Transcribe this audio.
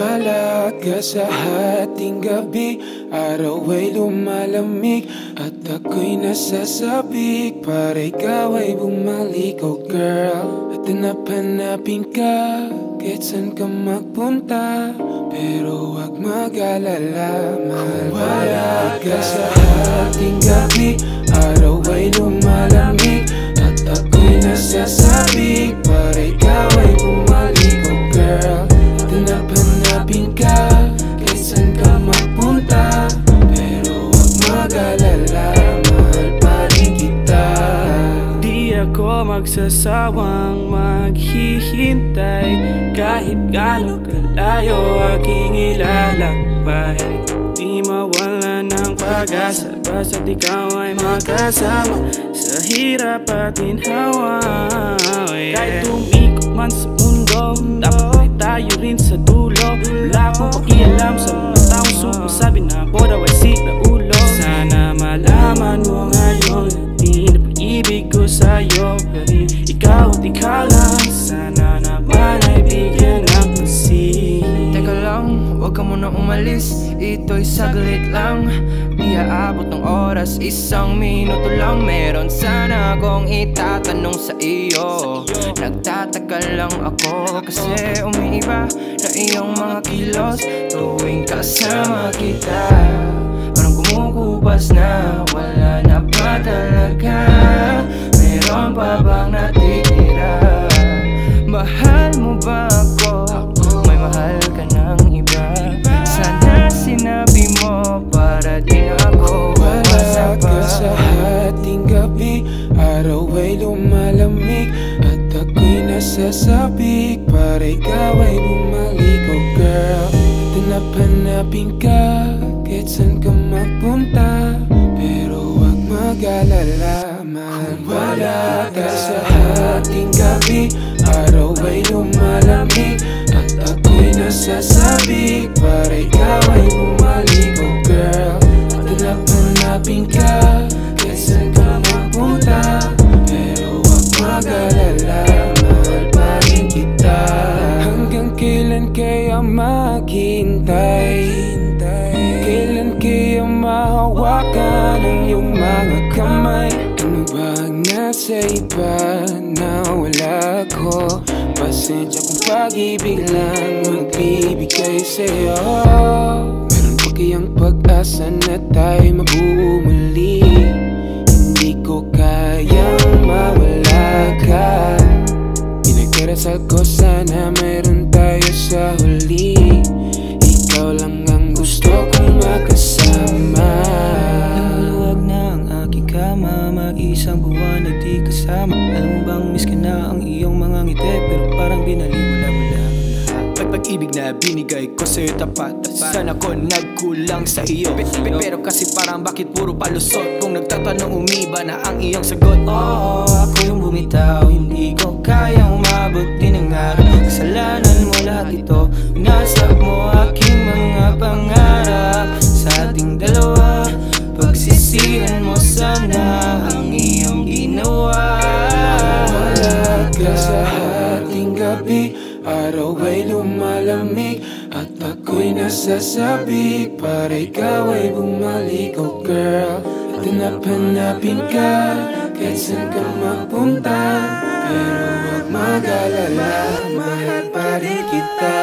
wala ka sa hating gabi. Araw ay lumalamig at ako'y nasasabik para ikaw ay bumalik, oh girl. At hanap-hanapin ka kahit saan ka magpunta, pero huwag mag-alala, mahal. Wala ka sa hating gabi, araw ay lumalamig at ako'y nasasabik para ikaw ay bumalik, oh girl. At hanap-hanapin ka kahit saan ka magpunta, pero huwag mag-alala, mahal pa rin kita. Di ako magsasawang maghihintay kahit gaano kalayo aking ilalakbay. Di mawala ng pag-asa basta't ikaw ay makasama sa hirap at ginhawa. Kahit umikot man sa mundo, dapat ay tayo rin sa dulo. Wala akong pakialam sa mga taong sumasabi na ako daw ay sira ulo. Sana malaman mo ngayon di na pag-ibig ko sa'yo, pero ikaw at ikaw lang. Sana naman ay bigyan ng pansin. Teka lang, huwag ka muna umalis, ito'y saglit lang. Di aabot ng oras, 1 minuto lang. Meron sana akong itatanong sa iyo. Nagtataka lang ako kasi umiiba na iyong mga kilos tuwing kasama kita. Parang kumukupas na, wala na ba talaga? Meron pa bang natitira? Mahal mo ba ako? May mahal ka ng iba? Sana sinabi mo para di ako wala ka sa hating gabi, araw ay lumalamig at ako'y nasasabik para ikaw ay bumalik, oh girl. At hanap-hanapin ka kahit saan ka magpunta, pero huwag mag-alala, mahal. Wala ka sa hating gabi, araw ay lumalamig at ako'y nasasabik para ikaw ay bumalik, oh girl. At hanap-hanapin ka kahit saan ka magpunta, pero huwag mag-alala, mahal pa rin kita. Hanggang kailan kaya maghintay? Kailan kaya mahawakan ang iyong mga kamay? Ano ba ang nasa iba na wala ko? Pasensya kung pag-ibig lang magbibigay sa'yo. Meron pa kayang pag-asa na tayo mabuo muli? Hindi ko kayang mawala ka. Pinagdarasal ko sana meron tayo sa huli. Ikaw lang ang gusto kong makasama. Naluwag na ang aking kama, mag-isang buwan na di kasama. Alam mo bang miss ka na ang iyong mga ngiti, pero parang binaliwala mo lang lahat. Pag-ibig na binigay ko sa'yo tapat, sana ko nagkulang sa iyo. Pero kasi parang bakit puro palusot? Kung nagtatanong umiba na ang iyong sagot. Oo, ako yung bumitaw, hindi ko kayang umabot din ang araw. Kasalanan mo lahat ito, binasag mo aking mga pangarap. Sa ating dalawa, pagsisihan mo sana ang iyong ginawa. Wala ka sa hating gabi, araw ay lumalamig at ako'y nasasabik para ikaw ay bumalik, oh girl. At hanap-hanapin ka kahit saan ka magpunta, pero huwag mag-alala, mahal pa rin kita.